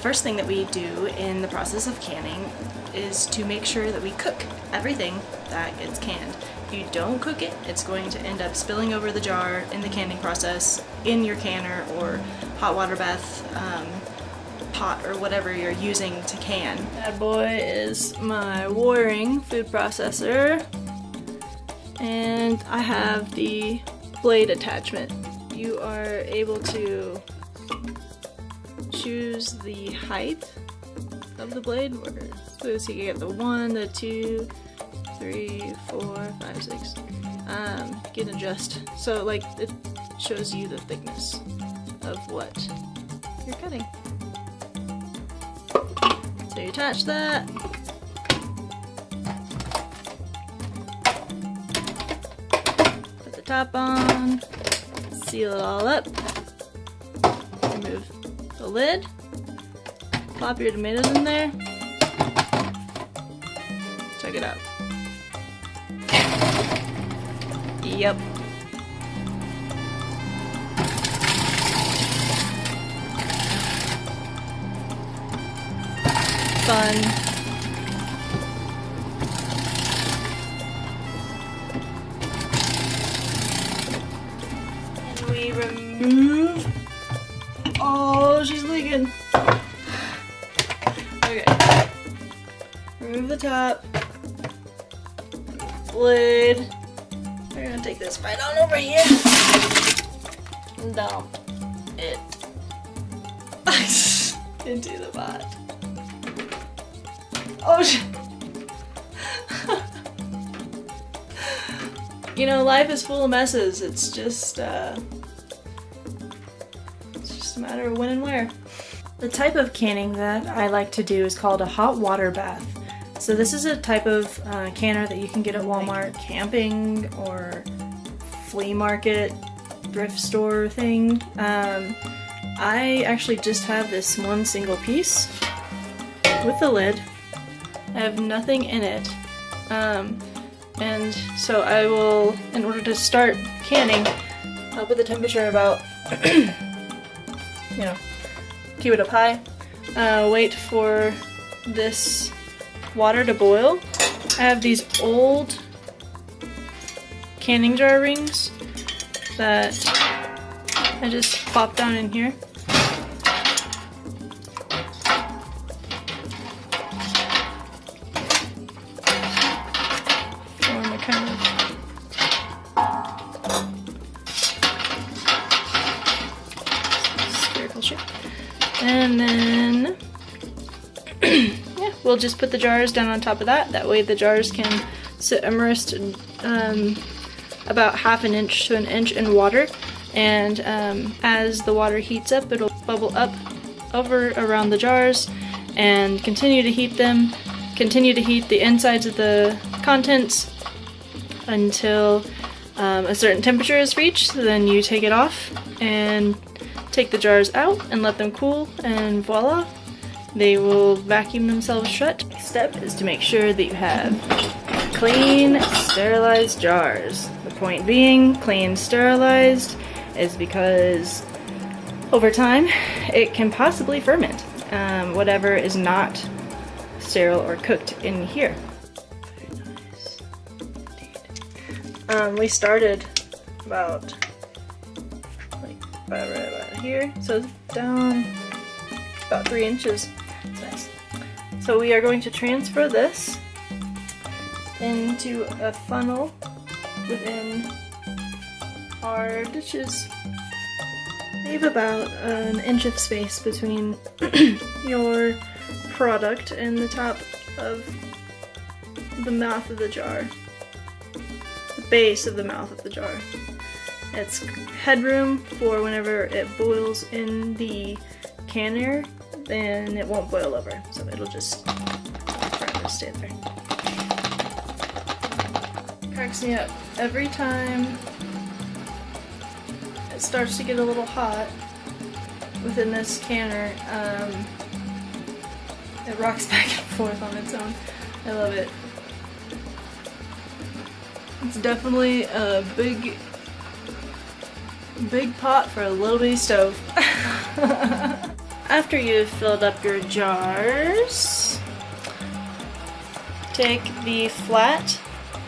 first thing that we do in the process of canning is to make sure that we cook everything that gets canned. If you don't cook it, it's going to end up spilling over the jar in the canning process, in your canner or hot water bath pot or whatever you're using to can. That boy is my Waring food processor, and I have the blade attachment. You are able to choose the height of the blade, so you can get the 1, the 2, 3, 4, 5, 6. You can adjust, so like it shows you the thickness of what you're cutting. So you attach that. Put the top on. Seal it all up. Remove the lid. Plop your tomatoes in there. Check it out. Yep. Fun. And we remove. Oh, she's leaking. Okay. Remove the top. Lid. We're gonna take this right on over here and dump it into the pot. Oh shit. You know, life is full of messes. It's just a matter of when and where. The type of canning that I like to do is called a hot water bath. So this is a type of canner that you can get at Walmart, camping or flea market, thrift store thing. I actually just have this one single piece with the lid. I have nothing in it. And so I will, in order to start canning, I'll put the temperature about, you know, keep it up high. Wait for this water to boil. I have these old canning jar rings that I just plop down in here. Form a kind of spherical shape. And then yeah, we'll just put the jars down on top of that. That way the jars can sit immersed about 1/2 inch to 1 inch in water. And as the water heats up, it'll bubble up over around the jars and continue to heat them. Continue to heat the insides of the contents until a certain temperature is reached. Then you take it off and take the jars out and let them cool, and voila, they will vacuum themselves shut. Next step is to make sure that you have clean, sterilized jars. The point being, clean, sterilized, is because over time it can possibly ferment whatever is not sterile or cooked in here. We started about right about here, so it's down about 3 inches. It's nice. So we are going to transfer this into a funnel within our dishes. Leave about 1 inch of space between your product and the top of the mouth of the jar, the base of the mouth of the jar. It's headroom for whenever it boils in the canner, then it won't boil over, so it'll just forever stay there. Cracks me up every time it starts to get a little hot within this canner. It rocks back and forth on its own. I love it. It's definitely a big pot for a little bitty stove. after you've filled up your jars, take the flat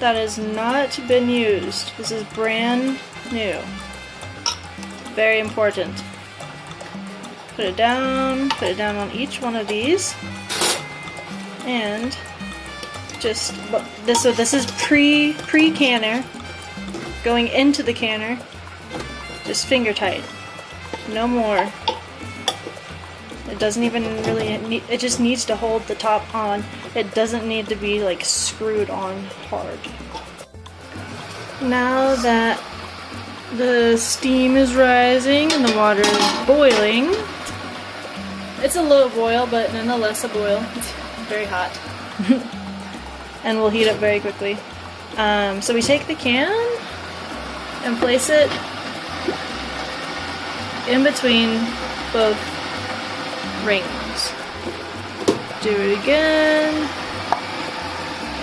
that has not been used. This is brand new. Very important. Put it down on each one of these, and just this. So this is pre-canner, going into the canner. Just finger tight, no more. It doesn't even really need, it just needs to hold the top on. It doesn't need to be like screwed on hard. Now that the steam is rising and the water is boiling, it's a low boil, but nonetheless a boil. It's very hot. And will heat up very quickly. So we take the can and place it in between both rings. Do it again.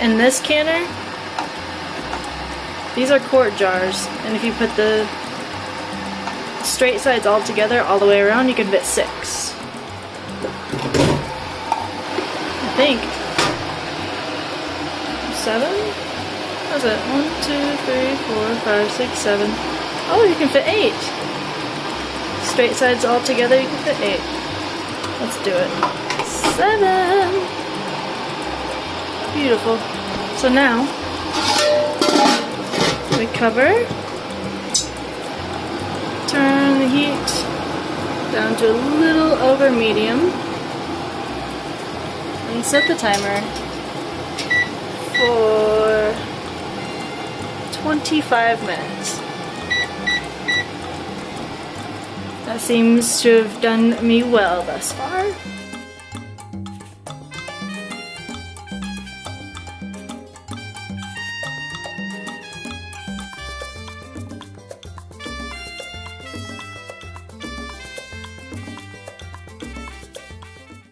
And this canner, these are quart jars, and if you put the straight sides all together all the way around, you can fit 6. I think 7? How's it? 1, 2, 3, 4, 5, 6, 7. Oh, you can fit 8. Straight sides all together, you can fit 8. Let's do it. 7. Beautiful. So now we cover, turn the heat down to a little over medium, and set the timer for 25 minutes. That seems to have done me well thus far.